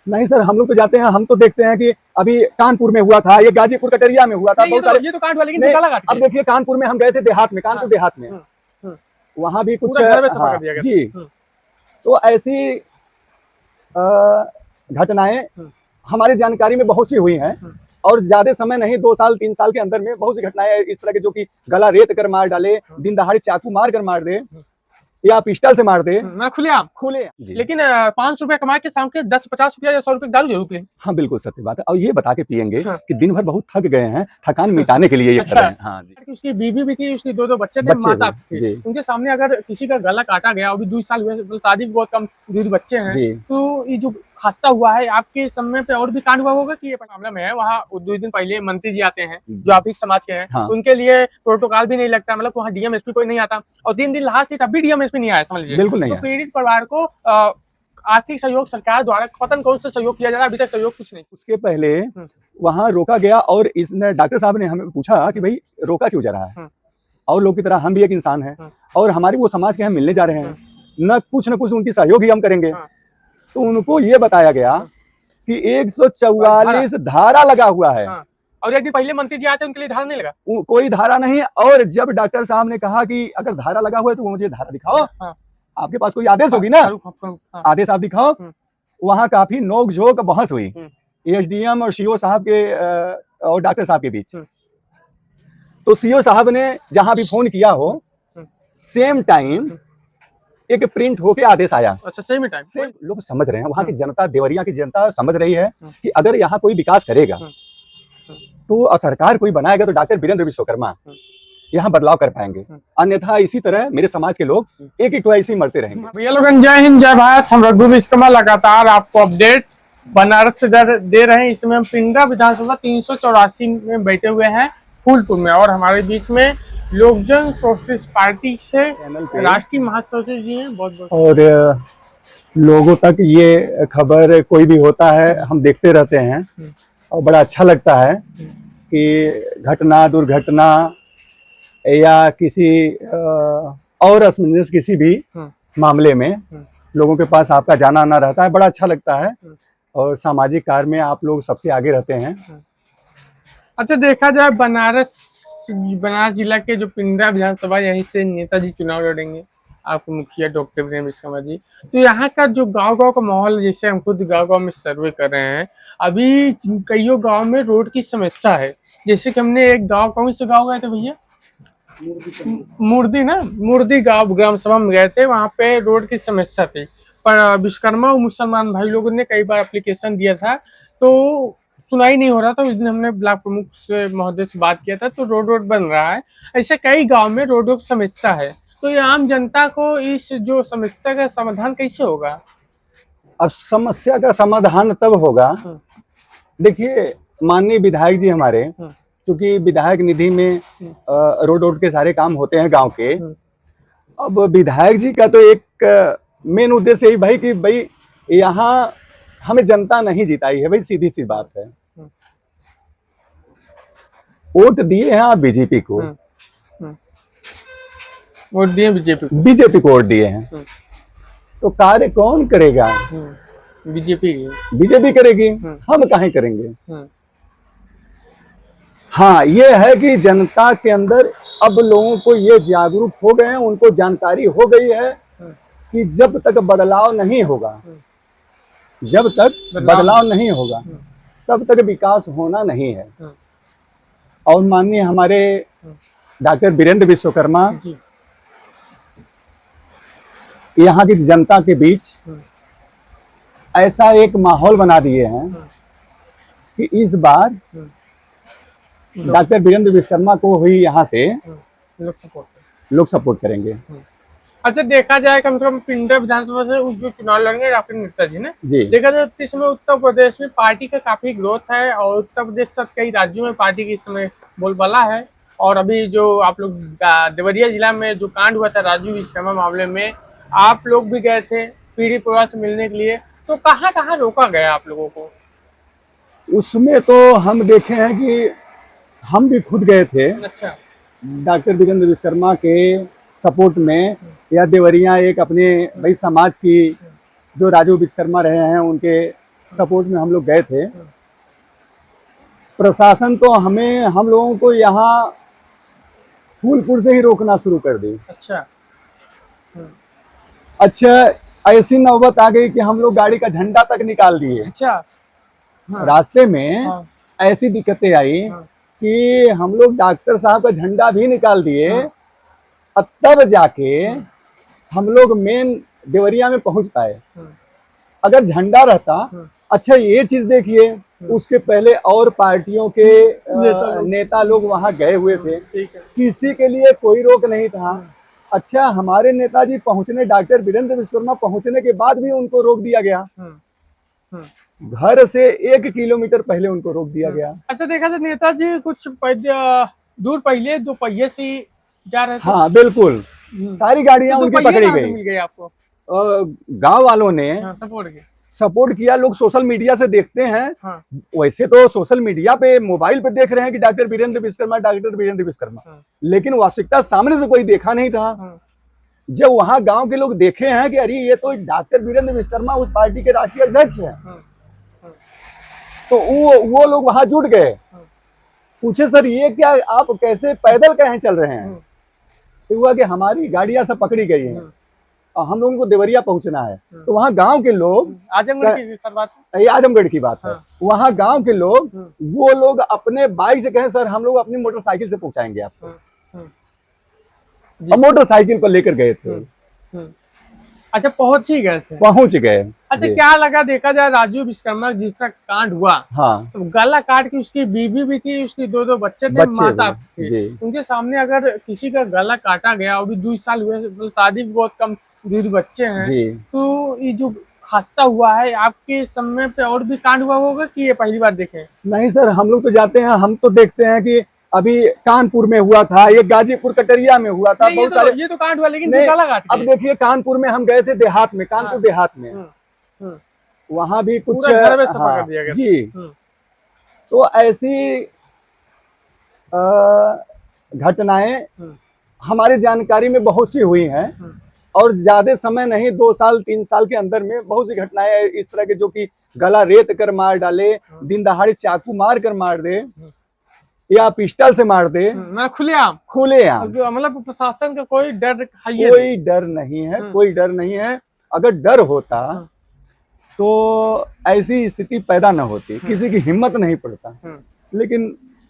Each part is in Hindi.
नहीं सर, हम लोग तो जाते हैं, हम तो देखते हैं कि अभी कानपुर में हुआ था, ये गाजीपुर कटरिया में हुआ था, बहुत सारे। ये तो काट हुआ, लेकिन नहीं, गला काट अब देखिए कानपुर में हम गए थे देहात में, कानपुर देहात में, वहां भी कुछ हाँ, जी, तो ऐसी घटनाएं हमारी जानकारी में बहुत सी हुई हैं, और ज्यादा समय नहीं, 2 साल 3 साल के अंदर में बहुत सी घटनाएं इस तरह के, जो कि गला रेत कर मार डाले, दिन दहाड़े चाकू मार कर मार दे, या पिस्टल से मार दे, खुले। लेकिन 500 रुपया कमा के शाम के 10-50 रुपया या 100 रुपया दारू जरूर पिए। हाँ बिल्कुल सत्य बात है, और ये बता के पियेंगे कि दिन भर बहुत थक गए हैं, थकान मिटाने के लिए ये कर रहे हैं। हाँ जी। उसकी बीवी भी थी, उसके 2 बच्चे थे, माता थी, उनके सामने अगर किसी का गला काटा गया, अभी 2 साल हुए, शादी भी बहुत कम, 2 बच्चे हैं, तो ये जो हादसा हुआ है, आपके समय पे और भी कांड हुआ होगा कि ये मामला में है? वहाँ 2 दिन पहले मंत्री जी आते हैं जो आप समाज के हैं, हाँ। उनके लिए प्रोटोकॉल भी नहीं लगता, मतलब वहाँ डीएम एसपी कोई नहीं आता, और 3 दिन लास्ट थी तब भी डीएम एसपी नहीं आया, समझ लीजिए। बिल्कुल नहीं। तो पीड़ित परिवार को आर्थिक सहयोग सरकार द्वारा पता कौन सा सहयोग किया जा रहा है, अभी तक सहयोग कुछ नहीं। उसके पहले वहाँ रोका गया, और इसने डॉक्टर साहब ने हमें पूछा कि भाई रोका क्यों जा रहा है, और लोग की तरह हम भी एक इंसान हैं, और हमारी वो समाज के हम मिलने जा रहे हैं, न कुछ उनकी सहयोग ही हम करेंगे। तो उनको ये बताया गया कि 144 धारा लगा हुआ है, और एक दिन पहले मंत्री जी आते उनके लिए धारा नहीं लगा, कोई धारा नहीं। और जब डॉक्टर साहब ने कहा कि अगर धारा लगा हुआ है तो मुझे धारा दिखाओ, आपके पास कोई आदेश होगी ना, आदेश आप दिखाओ। वहां काफी नोक झोंक बहस हुई एसडीएम और सीओ साहब के और डॉक्टर साहब के बीच। तो सीओ साहब ने जहां भी फोन किया हो, सेम टाइम एक प्रिंट होके आदेश आया। अच्छा, सेम टाइम। सेम लोग समझ रहे हैं, वहां की जनता, देवरिया की जनता समझ रही है कि अगर यहाँ कोई विकास करेगा तो सरकार कोई बनाएगा तो डॉक्टर वीरेंद्र विश्वकर्मा यहाँ बदलाव कर पाएंगे, अन्यथा इसी तरह मेरे समाज के लोग एक एक ऐसे ही मरते रहेंगे। भैया लोगन, जय हिंद जय भारत। हम रघु विश्वकर्मा लगातार आपको अपडेट बनारस से दे रहे हैं। इसमें हम पिंडरा विधानसभा 384 में बैठे हुए हैं फूलपुर में, और हमारे बीच में लोकजन सोशलिस्ट पार्टी से राष्ट्रीय महासचिव जी हैं। बहुत बहुत और लोगों तक ये खबर कोई भी होता है हम देखते रहते हैं, और बड़ा अच्छा लगता है कि घटना दुर्घटना या किसी और असमंजस किसी भी मामले में लोगों के पास आपका जाना आना रहता है, बड़ा अच्छा लगता है, और सामाजिक कार्य में आप लोग सबसे आगे रहते हैं। अच्छा, देखा जाए बनारस जिला के जो पिंडरा विधानसभा, यहीं से नेताजी चुनाव लड़ेंगे, आपके मुखिया डॉक्टर वीरेंद्र विश्वकर्मा जी। तो यहाँ का जो गांव का माहौल, जैसे हम खुद गांव में सर्वे कर रहे हैं, अभी कईयों गांव में रोड की समस्या है। जैसे कि हमने एक गांव, कौन से गांव गए थे भैया, मुर्दी गांव ग्राम सभा में गए थे, वहाँ पे रोड की समस्या थी, पर विश्वकर्मा और मुसलमान भाई लोगों ने कई बार एप्लीकेशन दिया था, तो सुनाई नहीं हो रहा था। उस दिन हमने ब्लॉक प्रमुख से महोदय से बात किया था, तो रोड बन रहा है। ऐसे कई गांव में रोडों की समस्या है, तो ये आम जनता को इस जो समस्या का समाधान कैसे होगा? अब समस्या का समाधान तब होगा, देखिए माननीय विधायक जी हमारे, क्योंकि विधायक निधि में रोड के सारे काम होते हैं गांव के। अब विधायक जी का तो एक मेन उद्देश्य यही भाई कि भाई यहाँ हमें जनता नहीं जिताई है, भाई सीधी सी बात है। वोट दिए हैं आप बीजेपी को, वोट दिए बीजेपी को वोट दिए हैं, तो कार्य कौन करेगा? बीजेपी करेगी, हम काहे करेंगे? हाँ, ये है कि जनता के अंदर अब लोगों को ये जागरूक हो गए हैं, उनको जानकारी हो गई है कि जब तक बदलाव नहीं होगा, जब तक बदलाव नहीं होगा तब तक विकास होना नहीं है। और माननीय हमारे डॉक्टर वीरेंद्र विश्वकर्मा यहाँ की जनता के बीच ऐसा एक माहौल बना दिए हैं कि इस बार डॉक्टर वीरेंद्र विश्वकर्मा को ही यहाँ से लोग सपोर्ट करेंगे। अच्छा, देखा जाए कम से कम पिंडरा विधानसभा से जो चुनाव लड़ेंगे डॉक्टर नेताजी ने, देखा जाए इस समय उत्तर प्रदेश में पार्टी का काफी ग्रोथ है, और उत्तर प्रदेश सहित कई राज्यों में पार्टी की इस समय बोलबाला है। और अभी जो आप लोग देवरिया जिला में जो कांड हुआ था राजू विश्वकर्मा मामले में, आप लोग भी गए थे पीड़ित परिवार से मिलने के लिए, तो कहाँ कहाँ रोका गया आप लोगों को? उसमें तो हम देखे हैं कि हम भी खुद गए थे। अच्छा, डॉक्टर वीरेंद्र विश्वकर्मा के सपोर्ट में, या देवरिया एक अपने भाई समाज की जो राजू विश्वकर्मा रहे हैं उनके सपोर्ट में हम लोग गए थे। प्रशासन तो हम लोगों को यहाँ फूलपुर से ही रोकना शुरू कर दी। अच्छा, ऐसी नौबत आ गई कि हम लोग गाड़ी का झंडा तक निकाल दिए। रास्ते में ऐसी दिक्कतें आई कि हम लोग डॉक्टर साहब का झंडा भी निकाल दिए, तब जाके हम लोग मेन देवरिया में पहुंच पाए। अगर झंडा रहता, अच्छा ये चीज देखिए, उसके पहले और पार्टियों के नेता लोग वहां गए हुए थे, किसी के लिए कोई रोक नहीं था। अच्छा, हमारे नेताजी पहुंचने, डॉक्टर वीरेंद्र विश्वकर्मा पहुंचने के बाद भी उनको रोक दिया गया। घर से 1 किलोमीटर पहले उनको रोक दिया गया। अच्छा, देखा जाए नेताजी कुछ दूर पहले 2 पहिए से जा रहे थे। हाँ बिल्कुल, सारी गाड़ियां उनकी पकड़ी गई। मिल गई आपको? गांव वालों ने सपोर्ट किया। लोग सोशल मीडिया से देखते हैं। वैसे तो सोशल मीडिया पे, मोबाइल पे देख रहे हैं कि डॉक्टर वीरेंद्र विश्वकर्मा, डॉक्टर वीरेंद्र विश्वकर्मा, लेकिन वास्तविकता सामने से कोई देखा नहीं था। जब वहां गांव के लोग देखे हैं कि अरे ये तो डॉक्टर वीरेंद्र विश्वकर्मा उस पार्टी के राष्ट्रीय अध्यक्ष है, तो वो लोग वहां जुट गए। पूछे, सर ये क्या, आप कैसे पैदल कहीं चल रहे हैं? तो हुआ कि हमारी गाड़ियां सब पकड़ी गई हैं और हम लोगों को देवरिया पहुंचना है। तो वहाँ गांव के लोग, आजमगढ़ की बात है, वहाँ गांव के लोग, वो लोग अपने बाइक से कहे, सर हम लोग अपनी मोटरसाइकिल से पहुंचाएंगे आपको। अब मोटरसाइकिल पर लेकर गए थे। अच्छा, पहुंच ही गए थे? पहुंच गए। अच्छा, क्या लगा, देखा जाए राजू विश्वकर्मा जिस तरह कांड हुआ, तो गला काट के उसकी बीवी भी थी, उसकी 2 बच्चे थे, माता थे, उनके सामने अगर किसी का गला काटा गया, अभी 2 साल हुए, शादी भी बहुत कम, 2 बच्चे हैं, तो ये जो हादसा हुआ है, आपके समय पे और भी कांड हुआ होगा कि ये पहली बार देखे? नहीं सर, हम लोग तो जाते हैं, हम तो देखते हैं कि अभी कानपुर में हुआ था, ये गाजीपुर कटरिया में हुआ था, बहुत सारे। ये तो कांड हुआ, लेकिन अब देखिए कानपुर में हम गए थे, देहात में, कानपुर देहात में, वहां भी कुछ जी। तो ऐसी घटनाएं हमारी जानकारी में बहुत सी हुई हैं, और ज्यादा समय नहीं, 2 साल 3 साल के अंदर में बहुत सी घटनाएं इस तरह के, जो कि गला रेत कर मार डाले, दिन दहाड़े चाकू मार कर मार दे, या पिस्टल से मार दे, खुलेआम। मतलब प्रशासन का कोई डर नहीं है, कोई डर नहीं है। अगर डर होता तो ऐसी स्थिति पैदा न होती, किसी की हिम्मत नहीं पड़ता। लेकिन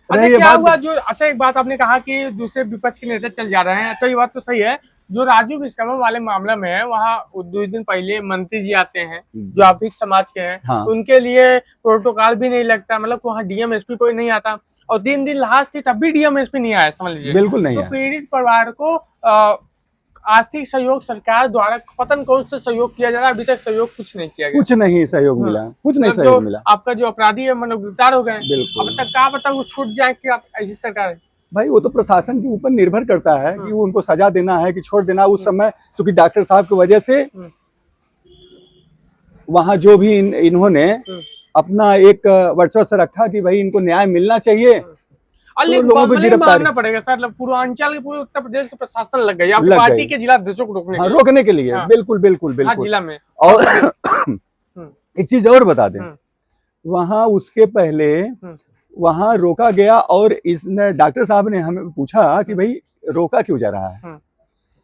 अच्छा, क्या हुआ जो, अच्छा एक बात आपने कहा कि दूसरे विपक्ष के नेता चल जा रहे हैं, अच्छा ये बात तो सही है। जो राजू विश्वकर्मा वाले मामला में है, वहाँ 2 दिन पहले मंत्री जी आते हैं जो आर्थिक समाज के हैं, तो उनके लिए प्रोटोकॉल भी नहीं लगता, मतलब वहाँ डीएम एसपी कोई नहीं आता, और 3 दिन लास्ट थी तब भी डीएम एसपी नहीं आया, समझ लीजिए। बिल्कुल नहीं। तो पीड़ित परिवार को आर्थिक सहयोग सरकार द्वारा पता नहीं कौन सा सहयोग किया जा रहा है, अभी तक सहयोग कुछ नहीं किया गया, कुछ नहीं सहयोग मिला, कुछ नहीं सहयोग मिला। आपका जो अपराधी है मतलब गिरफ्तार हो गए, अब तक क्या पता वो छूट जाए कि आप ऐसी सरकार है? भाई वो तो प्रशासन के ऊपर निर्भर करता है कि वो उनको सजा देना है कि छोड़ देना। उस समय क्योंकि डॉक्टर साहब की वजह से वहाँ जो भी इन्होंने अपना एक वर्चस्व रखा कि भाई इनको न्याय मिलना चाहिए, तो लोगों को गिरफ्तार पड़ेगा। सर पूर्वांचल के, पूरे उत्तर प्रदेश के प्रशासन लग गई आपकी पार्टी के जिला अध्यक्षों को रोकने के लिए। बिल्कुल बिल्कुल बिल्कुल जिला में। और एक चीज और बता दें, वहाँ उसके पहले वहाँ रोका गया, और इसने डॉक्टर साहब ने हमें पूछा कि भाई रोका क्यों जा रहा है,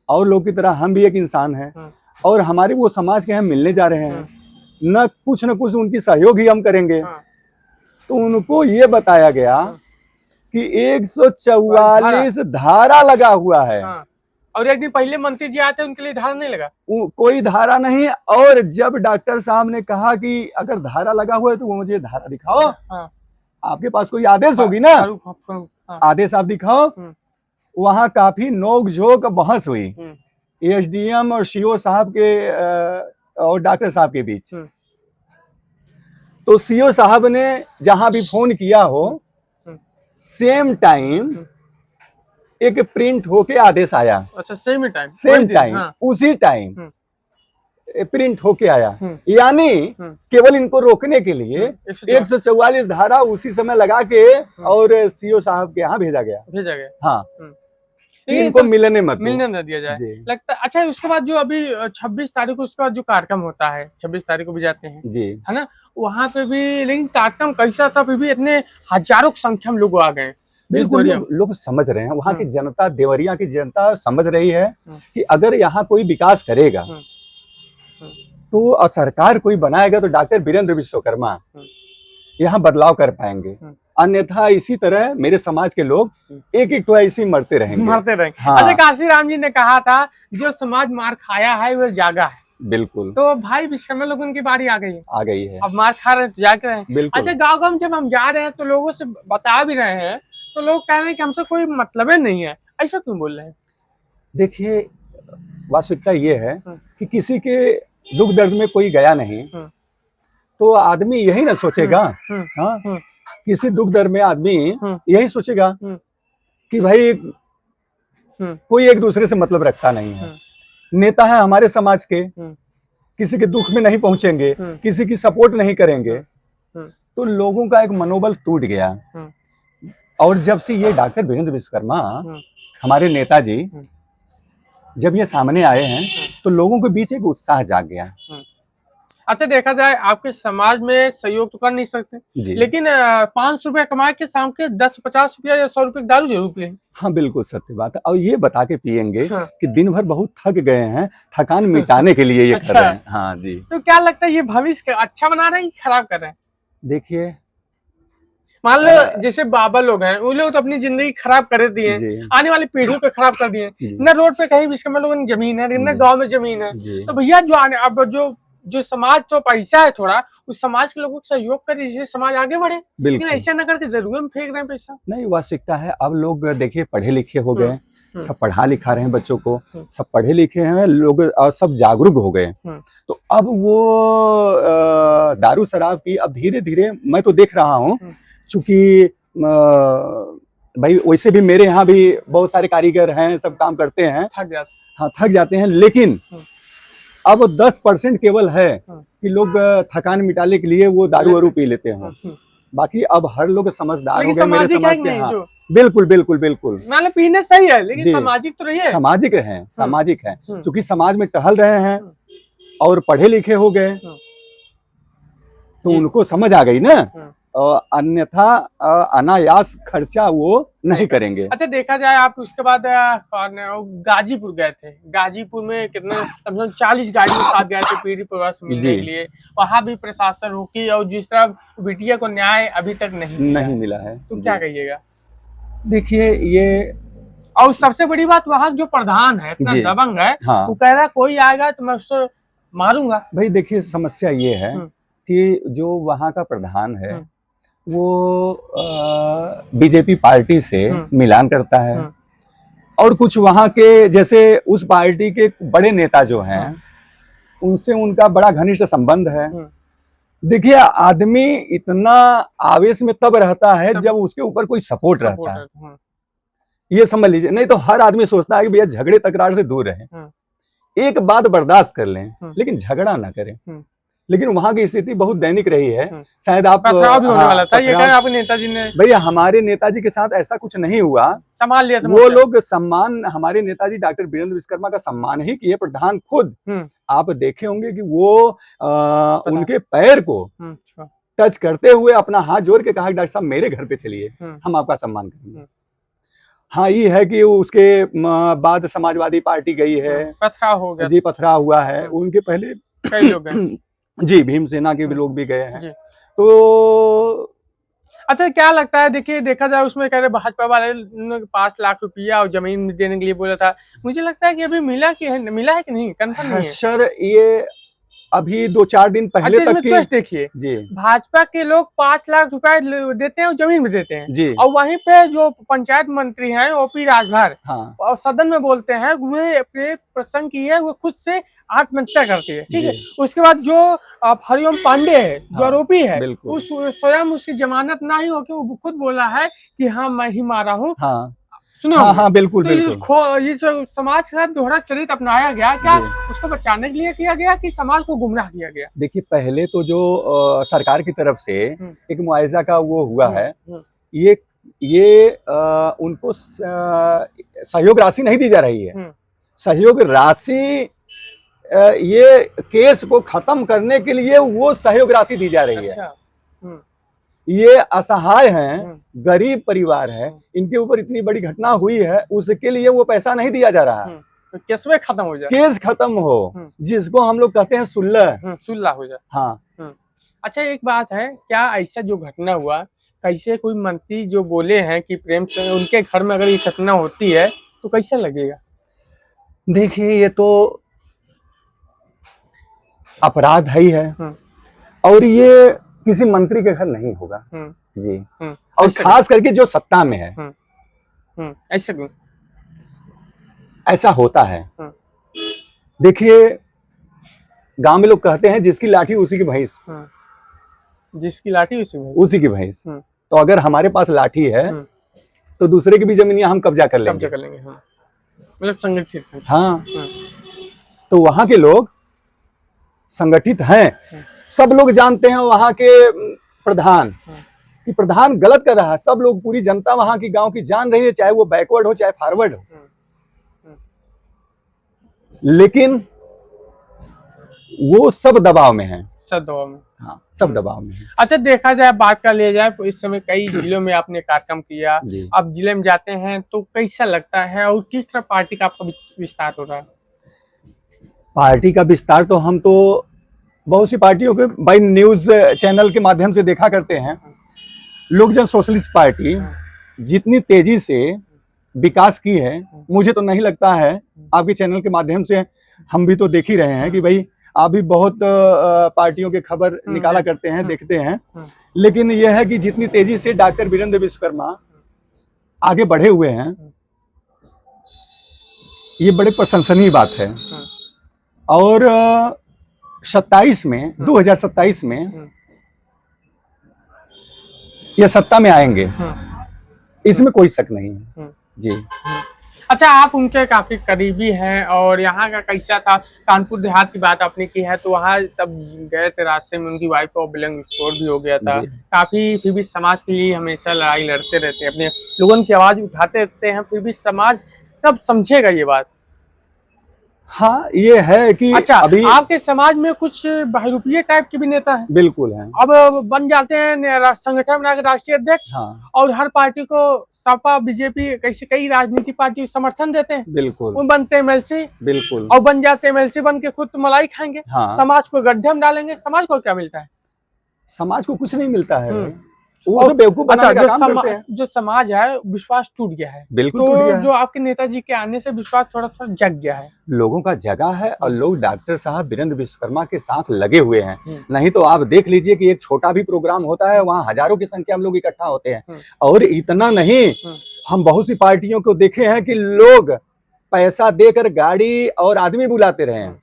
और लोग की तरह हम भी एक इंसान हैं, और हमारे वो समाज के हम मिलने जा रहे हैं, न कुछ उनकी सहयोग ही हम करेंगे। तो उनको ये बताया गया कि 144 धारा लगा हुआ है। और एक दिन पहले मंत्री जी आते, उनके लिए धारा नहीं लगा, कोई धारा नहीं। और जब डॉक्टर साहब ने कहा कि अगर धारा लगा हुआ है तो वो मुझे धारा दिखाओ, आपके पास कोई आदेश होगी ना, आदेश आप दिखाओ। वहां काफी नोक झोंक बहस हुई एसडीएम और सीओ साहब के और डॉक्टर साहब के बीच। तो सीओ साहब ने जहां भी फोन किया हो, सेम टाइम एक प्रिंट होके आदेश आया। अच्छा, सेम टाइम उसी टाइम प्रिंट होके आया। यानी केवल इनको रोकने के लिए 144 धारा उसी समय लगा के और सीओ साहब के यहाँ भेजा गया। हाँ, कि इनको मिलने न दिया जाए। लगता अच्छा उसके बाद जो अभी 26 तारीख को उसका जो कार्यक्रम होता है, 26 तारीख को भी जाते हैं जी, है ना, वहाँ पे भी लेकिन कार्यक्रम कैसा था, फिर भी इतने हजारों की संख्या में लोग आ गए। बिल्कुल लोग समझ रहे हैं, वहाँ की जनता, देवरिया की जनता समझ रही है कि अगर यहाँ कोई विकास करेगा तो सरकार कोई बनाएगा तो डॉक्टर वीरेंद्र विश्वकर्मा यहाँ बदलाव कर पाएंगे, अन्यथा इसी तरह मेरे समाज के लोग एक एक तो ऐसे ही मरते रहेंगे। हाँ। अच्छा काशीराम जी ने कहा था जो समाज मार खाया है वो जागा है। बिल्कुल। तो भाई विश्वकर्मा लोगों की बारी आ गई है, अब मार खा रहे हैं जाग रहे हैं। अच्छा गाँव गाँव जब हम जा रहे हैं तो लोगों से बता भी रहे हैं तो लोग कह रहे हैं कि हमसे कोई मतलब ही नहीं है, ऐसा क्यों बोल रहे हैं? देखिए वास्तविकता ये है कि किसी के दुख दर्द में कोई गया नहीं तो आदमी यही ना सोचेगा। हाँ, किसी दुख दर्द में आदमी यही सोचेगा कि भाई कोई एक दूसरे से मतलब रखता नहीं है। नेता है हमारे समाज के, किसी के दुख में नहीं पहुंचेंगे, किसी की सपोर्ट नहीं करेंगे, तो लोगों का एक मनोबल टूट गया। और जब से ये डॉक्टर वीरेंद्र विश्वकर्मा हमारे नेताजी जब ये सामने आए हैं तो लोगों के बीच एक उत्साह जाग गया। अच्छा देखा जाए आपके समाज में सहयोग तो कर नहीं सकते, लेकिन 500 रुपया कमा के शाम के 10-50 रुपया या 100 रुपये दारू जरूर पिए। हाँ बिल्कुल सत्य बात है, और ये बता के पियेंगे कि दिन भर बहुत थक गए हैं, थकान मिटाने के लिए ये कर रहे हैं। हाँ जी। तो क्या लगता है ये भविष्य अच्छा बना रहे हैं कि खराब कर रहे हैं? देखिए मान लो जैसे बाबा लोग हैं, वो लोग तो अपनी जिंदगी खराब कर दिए, आने वाली पीढ़ियों को खराब कर दिए। न रोड पे कहीं विश्वकर्मा लोगों की जमीन है, न गांव में जमीन है। तो भैया जो आने अब जो समाज तो पैसा है थोड़ा, उस समाज के लोगों को सहयोग करे जिससे समाज आगे बढ़े, लेकिन ऐसा न करके जरूर में फेंक रहे हैं पैसा। नहीं वास्तविकता है, अब लोग देखिए पढ़े लिखे हो गए, सब पढ़ा लिखा रहे हैं बच्चों को, सब पढ़े लिखे हैं लोग और सब जागरूक हो गए। तो अब वो दारू शराब की अब धीरे धीरे मैं तो देख रहा हूँ, चूंकि भाई वैसे भी मेरे यहाँ भी बहुत सारे कारीगर हैं, सब काम करते हैं, थक जाते हैं, लेकिन अब 10% केवल है कि लोग थकान मिटाने के लिए वो दारू वारू पी लेते हैं। बाकी अब हर लोग समझदार हो गए मेरे समाज के। हाँ बिल्कुल बिल्कुल बिल्कुल, मतलब पीने सही है लेकिन सामाजिक तो रही है, सामाजिक है क्योंकि समाज में टहल रहे हैं और पढ़े लिखे हो गए तो उनको समझ आ गई ना, अन्यथा अनायास खर्चा वो नहीं करेंगे। अच्छा देखा जाए आप उसके बाद गाजीपुर गए थे, गाजीपुर में कितने 40 गाड़ियों के साथ गए थे पीढ़ी प्रवास मिलने के लिए, वहाँ भी प्रशासन रुकी और जिस तरह बिटिया को न्याय अभी तक नहीं मिला है। तो क्या कहिएगा? देखिए ये और सबसे बड़ी बात वहाँ जो प्रधान है इतना दबंग है, वो कह रहा कोई आएगा तो मैं उसको मारूंगा। भाई देखिए समस्या ये है कि जो वहाँ का प्रधान है वो बीजेपी पार्टी से मिलान करता है और कुछ वहाँ के जैसे उस पार्टी के बड़े नेता जो हैं उनसे उनका बड़ा घनिष्ठ संबंध है। देखिए आदमी इतना आवेश में तब रहता है जब उसके ऊपर कोई सपोर्ट रहता है, ये समझ लीजिए। नहीं तो हर आदमी सोचता है कि भैया झगड़े तकरार से दूर रहें, एक बात बर्दाश्त कर लें लेकिन झगड़ा ना करें। लेकिन वहां की स्थिति बहुत दैनिक रही है, शायद आप होने वाला था, ये आपके नेताजी ने। भैया हमारे नेताजी के साथ ऐसा कुछ नहीं हुआ, संभाल लिया था वो लोग सम्मान, हमारे नेताजी डॉक्टर वीरेंद्र विश्वकर्मा का सम्मान ही किए। प्रधान खुद आप देखे होंगे कि वो उनके पैर को टच करते हुए अपना हाथ जोड़ के कहा डॉक्टर साहब मेरे घर पे चलिए, हम आपका सम्मान करेंगे। हाँ ये है कि उसके बाद समाजवादी पार्टी गई है, पथराव हो गया जी, पथराव हुआ है। उनके पहले कई लोग हैं जी, भीमसेना के भी लोग भी गए हैं। तो अच्छा क्या लगता है, देखिए देखा जाए उसमें कह रहे भाजपा वाले 5 लाख रुपया और जमीन देने के लिए बोला था, मुझे लगता है कि अभी मिला है कि नहीं, कंफर्म नहीं है सर। ये अभी 2-4 दिन पहले तक की देखिए जी, भाजपा के लोग 5 लाख रुपए देते हैं और जमीन भी देते हैं जी, और वहीं पे जो पंचायत मंत्री हैं ओपी राजभर और सदन में बोलते हैं, वे अपने प्रसंग की है वो खुद से आत्महत्या करती है, ठीक है। उसके बाद जो हरिओम पांडे है जो आरोपी है, उस स्वयं उसकी जमानत ना ही होकर वो खुद बोला है कि हाँ मैं ही मारा हूँ। सुनो हाँ बिल्कुल तो ये समाज के साथ दोहरा चरित्र अपनाया गया, क्या उसको बचाने के लिए किया गया कि समाज को गुमराह किया गया? देखिए पहले तो जो सरकार की तरफ से एक मुआवजा का वो हुआ है, ये उनको सहयोग राशि नहीं दी जा रही है। सहयोग राशि ये केस को खत्म करने के लिए वो सहयोग राशि दी जा रही है। ये असहाय हैं, गरीब परिवार है, इनके ऊपर इतनी बड़ी घटना हुई है, उसके लिए वो पैसा नहीं दिया जा रहा है। तो केस में खत्म हो जाए, केस खत्म हो, जिसको हम लोग कहते हैं सुलह हो जाए। हाँ। अच्छा, एक बात है, क्या ऐसा जो घटना हुआ, कैसे कोई मंत्री जो बोले हैं कि प्रेम से उनके घर में अगर ये घटना होती है तो कैसा लगेगा? देखिए, ये तो अपराध ही है और ये किसी मंत्री के घर नहीं होगा जी। और खास करके जो सत्ता में है। ऐसा क्यों? ऐसा होता है। देखिए, गांव में लोग कहते हैं जिसकी लाठी उसी की भैंस। जिसकी लाठी उसी की भैंस। तो अगर हमारे पास लाठी है तो दूसरे की भी जमीनियां हम कब्जा कर लेंगे। मतलब संगठित। हाँ, तो वहां के लोग संगठित हैं। सब लोग जानते हैं वहां के प्रधान कि प्रधान गलत कर रहा है। सब लोग, पूरी जनता वहां की, गांव की जान रही है, चाहे वो बैकवर्ड हो चाहे फॉरवर्ड हो। लेकिन वो सब दबाव में है। सब दबाव में। हाँ, सब दबाव में है। अच्छा, देखा जाए, बात कर लिया जाए तो इस समय कई जिलों में आपने कार्यक्रम किया, अब जिले में जाते हैं तो कैसा लगता है और किस तरह पार्टी का आपका विस्तार हो रहा है? पार्टी का विस्तार तो हम तो बहुत सी पार्टियों के बाई न्यूज चैनल के माध्यम से देखा करते हैं। लोक जन सोशलिस्ट पार्टी जितनी तेजी से विकास की है, मुझे तो नहीं लगता है। आपके चैनल के माध्यम से हम भी तो देख ही रहे हैं कि भाई आप भी बहुत पार्टियों के खबर निकाला करते हैं, देखते हैं। लेकिन यह है कि जितनी तेजी से डॉक्टर वीरेंद्र विश्वकर्मा आगे बढ़े हुए हैं, ये बड़े प्रशंसनीय बात है। और 2027 में ये सत्ता में आएंगे, इसमें कोई शक नहीं है जी। अच्छा, आप उनके काफी करीबी हैं और यहाँ का कैसा था? कानपुर देहात की बात आपने की है, तो वहाँ तब गए थे, रास्ते में उनकी वाइफ को ब्लड स्कोर भी हो गया था। काफी फिर भी समाज के लिए हमेशा लड़ाई लड़ते रहते हैं, अपने लोगों की आवाज उठाते रहते हैं। फिर भी समाज कब समझेगा ये बात? हाँ, ये है कि अच्छा, अभी आपके समाज में कुछ बहरूपिये टाइप के भी नेता हैं? बिल्कुल हैं। अब बन जाते हैं संगठन में राष्ट्रीय अध्यक्ष। हाँ। और हर पार्टी को सपा, बीजेपी, कैसे कई राजनीतिक पार्टी समर्थन देते हैं। बिल्कुल। वो बनते एमएलसी। बिल्कुल। और बन जाते एमएलसी, बन के खुद मलाई खाएंगे। हाँ। समाज को गड्ढे में डालेंगे। समाज को क्या मिलता है? समाज को कुछ नहीं मिलता है। वो सब बेवकूफ बनाने का काम करते हैं। जो समाज है, विश्वास टूट गया है। बिल्कुल तो टूट गया है। जो आपके नेताजी के आने से विश्वास थोड़ा थोड़ा जग गया है, लोगों का जगा है। और लोग डॉक्टर साहब वीरेंद्र विश्वकर्मा के साथ लगे हुए हैं। नहीं तो आप देख लीजिए कि एक छोटा भी प्रोग्राम होता है, वहाँ हजारों की संख्या में लोग इकट्ठा होते हैं। और इतना नहीं, हम बहुत सी पार्टियों को देखे हैं कि लोग पैसा देकर गाड़ी और आदमी बुलाते रहे हैं।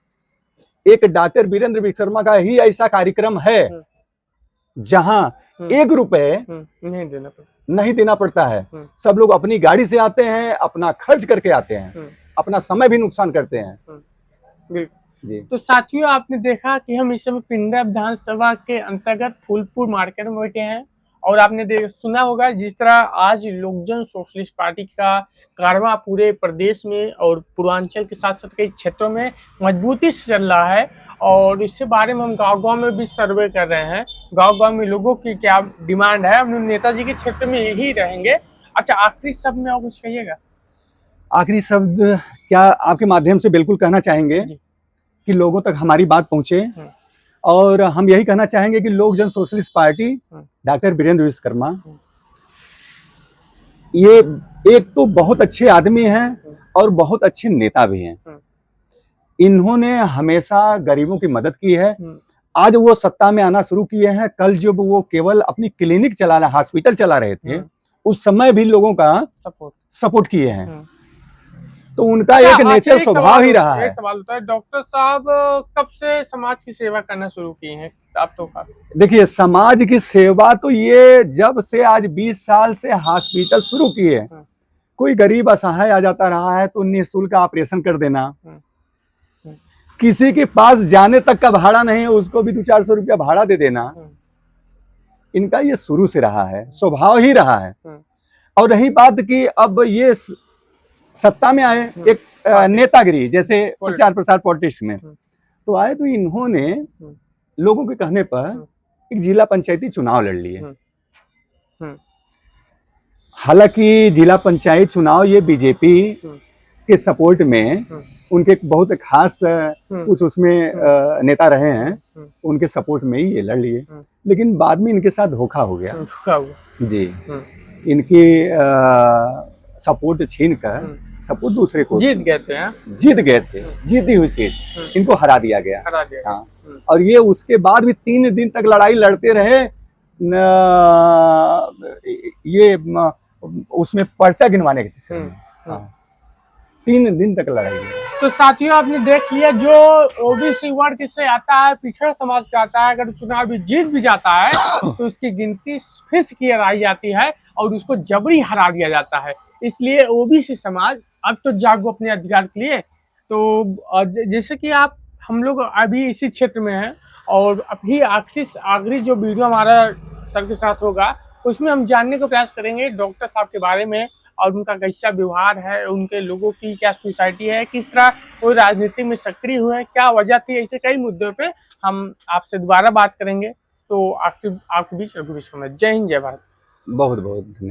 एक डॉक्टर वीरेंद्र विश्वकर्मा का ही ऐसा कार्यक्रम है जहां 1 रुपए नहीं देना पड़ता है। सब लोग अपनी गाड़ी से आते हैं, अपना खर्च करके आते हैं, अपना समय भी नुकसान करते हैं जी। तो साथियों, आपने देखा कि हम इस समय पिंडा विधानसभा के अंतर्गत फूलपुर मार्केट में बैठे हैं और आपने सुना होगा जिस तरह आज लोक जन सोशलिस्ट पार्टी का कारवां पूरे प्रदेश में और पूर्वांचल के साथ साथ कई क्षेत्रों में मजबूती से चल रहा है। और इसके बारे में हम गांव-गांव में भी सर्वे कर रहे हैं। गांव-गांव में लोगों की क्या डिमांड है, हम नेताजी के क्षेत्र में यही रहेंगे। अच्छा, आखिरी शब्द में आप कुछ कहिएगा? आखिरी शब्द क्या आपके माध्यम से बिल्कुल कहना चाहेंगे कि लोगों तक हमारी बात पहुंचे। और हम यही कहना चाहेंगे कि Lok Jan socialist party doctor Virendra Vishwakarma ये एक तो बहुत अच्छे आदमी हैं और बहुत अच्छे नेता भी हैं। इन्होंने हमेशा गरीबों की मदद की है। आज वो सत्ता में आना शुरू किए हैं। कल जब वो केवल अपनी क्लिनिक चला, हॉस्पिटल चला रहे थे, उस समय भी लोगों का सपोर्ट किए हैं। तो उनका एक नेचर स्वभाव ही रहा है। एक सवाल होता है, डॉक्टर साहब कब से समाज की सेवा करना शुरू किए हैं? आप तो देखिए, समाज की सेवा तो ये जब से आज 20 साल से हॉस्पिटल शुरू किए, कोई गरीब असहाय आ जाता रहा है तो निःशुल्क ऑपरेशन कर देना। किसी के पास जाने तक का भाड़ा नहीं है, उसको भी 200-400 रुपया भाड़ा दे देना। इनका ये शुरू से रहा है, स्वभाव ही रहा है। और रही बात कि अब ये सत्ता में आए, एक नेतागिरी जैसे प्रचार प्रसार पॉलिटिक्स में तो आए, तो इन्होंने लोगों के कहने पर एक जिला पंचायती चुनाव लड़ लिए। हालांकि जिला पंचायत चुनाव ये बीजेपी के सपोर्ट में, उनके बहुत खास कुछ उसमें नेता रहे हैं, उनके सपोर्ट में ही ये लड़ लिए, लेकिन बाद में इनके साथ धोखा हो गया जी। इनकी सपोर्ट छीन कर सपोर्ट दूसरे को जीत गए थे, जीती हुई सीट इनको हरा दिया गया। हाँ, और ये उसके बाद भी 3 दिन तक लड़ाई लड़ते रहे, ये उसमें पर्चा गिनवाने के चक्कर में। हाँ, 3 दिन तक लड़ाई। तो साथियों, आपने देख लिया, जो ओबीसी वर्ग से आता है, पिछड़ा समाज से आता है, अगर चुनाव भी जीत भी जाता है तो उसकी गिनती फिर से कराई जाती है और उसको जबरी हरा दिया जाता है। इसलिए ओबीसी समाज अब तो जागो अपने अधिकार के लिए। तो जैसे कि हम लोग अभी इसी क्षेत्र में हैं और अभी आखिरी जो वीडियो हमारा सर के साथ होगा उसमें हम जानने का प्रयास करेंगे डॉक्टर साहब के बारे में और उनका कैसा व्यवहार है, उनके लोगों की क्या सोसाइटी है, किस तरह वो राजनीति में सक्रिय हुए हैं, क्या वजह थी, ऐसे कई मुद्दों पे हम आपसे दोबारा बात करेंगे। तो आपके बीच रघु विश्वनाथ। जय हिंद, जय भारत। बहुत बहुत धन्यवाद।